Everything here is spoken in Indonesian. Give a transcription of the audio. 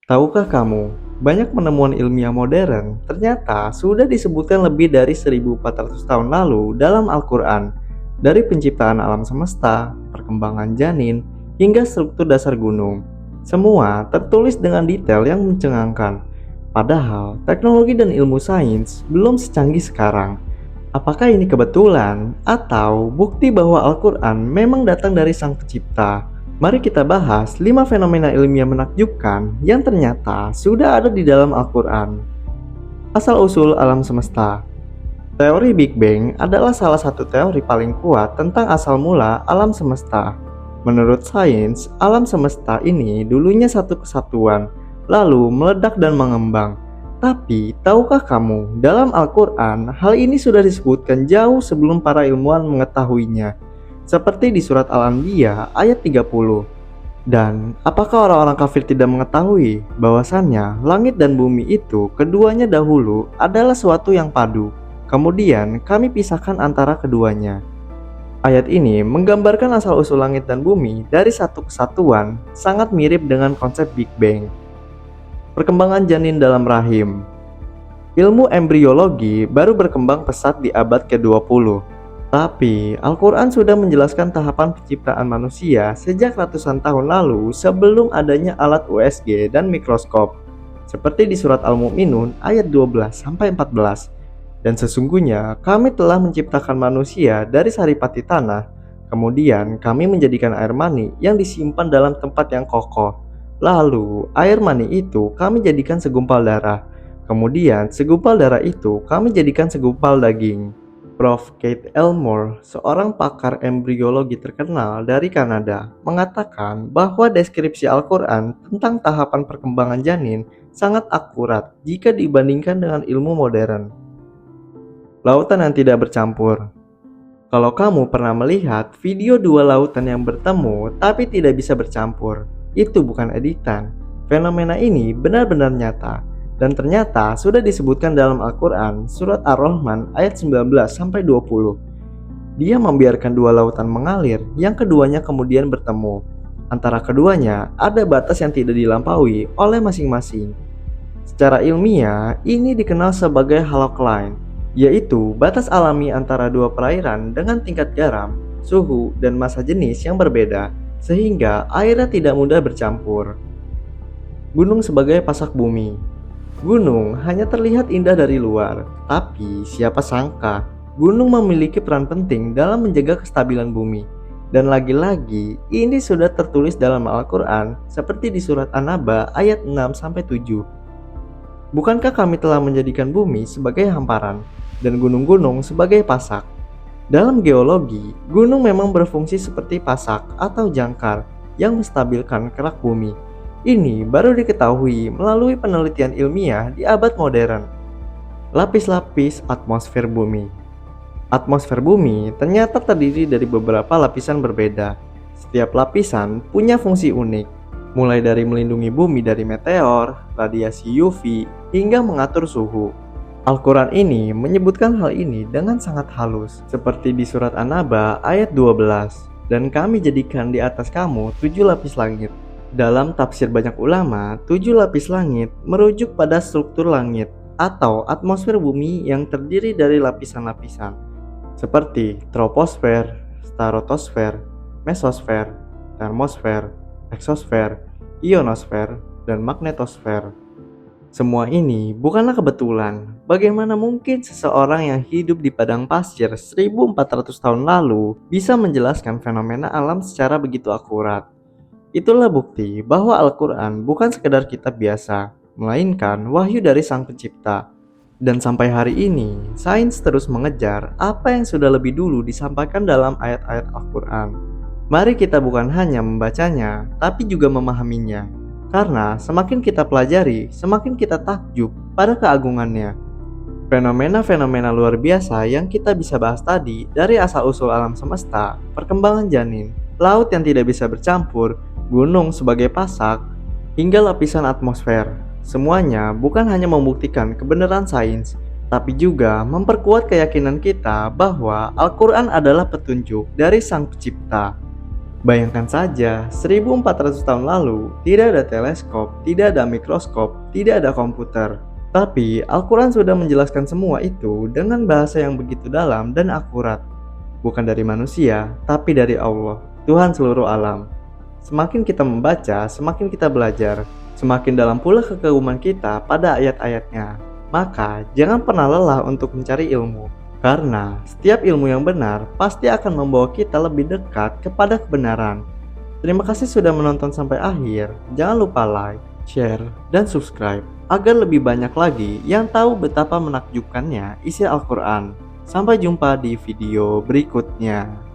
Tahukah kamu, banyak penemuan ilmiah modern ternyata sudah disebutkan lebih dari 1400 tahun lalu dalam Al-Quran. Dari penciptaan alam semesta, perkembangan janin, hingga struktur dasar gunung. Semua tertulis dengan detail yang mencengangkan. Padahal, teknologi dan ilmu sains belum secanggih sekarang. Apakah ini kebetulan atau bukti bahwa Al-Quran memang datang dari Sang Pencipta? Mari kita bahas 5 fenomena ilmiah menakjubkan yang ternyata sudah ada di dalam Al-Quran. Asal-usul alam semesta. Teori Big Bang adalah salah satu teori paling kuat tentang asal mula alam semesta. Menurut sains, alam semesta ini dulunya satu kesatuan, lalu meledak dan mengembang. Tapi, tahukah kamu, dalam Al-Quran, hal ini sudah disebutkan jauh sebelum para ilmuwan mengetahuinya. Seperti di surat Al-Anbiya ayat 30. Dan apakah orang-orang kafir tidak mengetahui bahwasannya langit dan bumi itu keduanya dahulu adalah suatu yang padu, kemudian kami pisahkan antara keduanya. Ayat ini menggambarkan asal-usul langit dan bumi dari satu kesatuan, sangat mirip dengan konsep Big Bang. Perkembangan janin dalam rahim. Ilmu embriologi baru berkembang pesat di abad ke-20. Tapi, Al-Quran sudah menjelaskan tahapan penciptaan manusia sejak ratusan tahun lalu sebelum adanya alat USG dan mikroskop. Seperti di surat Al-Mu'minun ayat 12-14. Dan sesungguhnya kami telah menciptakan manusia dari saripati tanah. Kemudian kami menjadikan air mani yang disimpan dalam tempat yang kokoh. Lalu, air mani itu kami jadikan segumpal darah. Kemudian, segumpal darah itu kami jadikan segumpal daging. Prof. Kate Elmore, seorang pakar embriologi terkenal dari Kanada, mengatakan bahwa deskripsi Al-Quran tentang tahapan perkembangan janin sangat akurat jika dibandingkan dengan ilmu modern. Lautan yang tidak bercampur. Kalau kamu pernah melihat video dua lautan yang bertemu tapi tidak bisa bercampur, itu bukan editan. Fenomena ini benar-benar nyata. Dan ternyata sudah disebutkan dalam Al-Quran surat Ar-Rahman ayat 19-20. Dia membiarkan dua lautan mengalir yang keduanya kemudian bertemu. Antara keduanya ada batas yang tidak dilampaui oleh masing-masing. Secara ilmiah, ini dikenal sebagai halocline, yaitu batas alami antara dua perairan dengan tingkat garam, suhu, dan massa jenis yang berbeda, sehingga airnya tidak mudah bercampur. Gunung sebagai pasak bumi. Gunung hanya terlihat indah dari luar, tapi siapa sangka gunung memiliki peran penting dalam menjaga kestabilan bumi. Dan lagi-lagi, ini sudah tertulis dalam Al-Quran seperti di surat An-Naba ayat 6-7. Bukankah kami telah menjadikan bumi sebagai hamparan dan gunung-gunung sebagai pasak? Dalam geologi, gunung memang berfungsi seperti pasak atau jangkar yang menstabilkan kerak bumi. Ini baru diketahui melalui penelitian ilmiah di abad modern. Lapis-lapis atmosfer bumi. Atmosfer bumi ternyata terdiri dari beberapa lapisan berbeda. Setiap lapisan punya fungsi unik, mulai dari melindungi bumi dari meteor, radiasi UV, hingga mengatur suhu. Al-Quran ini menyebutkan hal ini dengan sangat halus, seperti di surat An-Naba ayat 12. Dan kami jadikan di atas kamu 7 lapis langit. Dalam tafsir banyak ulama, 7 lapis langit merujuk pada struktur langit atau atmosfer bumi yang terdiri dari lapisan-lapisan seperti troposfer, stratosfer, mesosfer, termosfer, eksosfer, ionosfer, dan magnetosfer. Semua ini bukanlah kebetulan. Bagaimana mungkin seseorang yang hidup di padang pasir 1400 tahun lalu bisa menjelaskan fenomena alam secara begitu akurat? Itulah bukti bahwa Al-Quran bukan sekedar kitab biasa, melainkan wahyu dari Sang Pencipta. Dan sampai hari ini, sains terus mengejar apa yang sudah lebih dulu disampaikan dalam ayat-ayat Al-Quran. Mari kita bukan hanya membacanya, tapi juga memahaminya. Karena semakin kita pelajari, semakin kita takjub pada keagungannya. Fenomena-fenomena luar biasa yang kita bisa bahas tadi, dari asal-usul alam semesta, perkembangan janin, laut yang tidak bisa bercampur, gunung sebagai pasak, hingga lapisan atmosfer. Semuanya bukan hanya membuktikan kebenaran sains, tapi juga memperkuat keyakinan kita bahwa Al-Quran adalah petunjuk dari Sang Pencipta. Bayangkan saja, 1400 tahun lalu, tidak ada teleskop, tidak ada mikroskop, tidak ada komputer. Tapi, Al-Quran sudah menjelaskan semua itu dengan bahasa yang begitu dalam dan akurat. Bukan dari manusia, tapi dari Allah, Tuhan seluruh alam. Semakin kita membaca, semakin kita belajar, semakin dalam pula kekaguman kita pada ayat-ayatnya. Maka, jangan pernah lelah untuk mencari ilmu. Karena setiap ilmu yang benar pasti akan membawa kita lebih dekat kepada kebenaran. Terima kasih sudah menonton sampai akhir. Jangan lupa like, share, dan subscribe agar lebih banyak lagi yang tahu betapa menakjubkannya isi Al-Quran. Sampai jumpa di video berikutnya.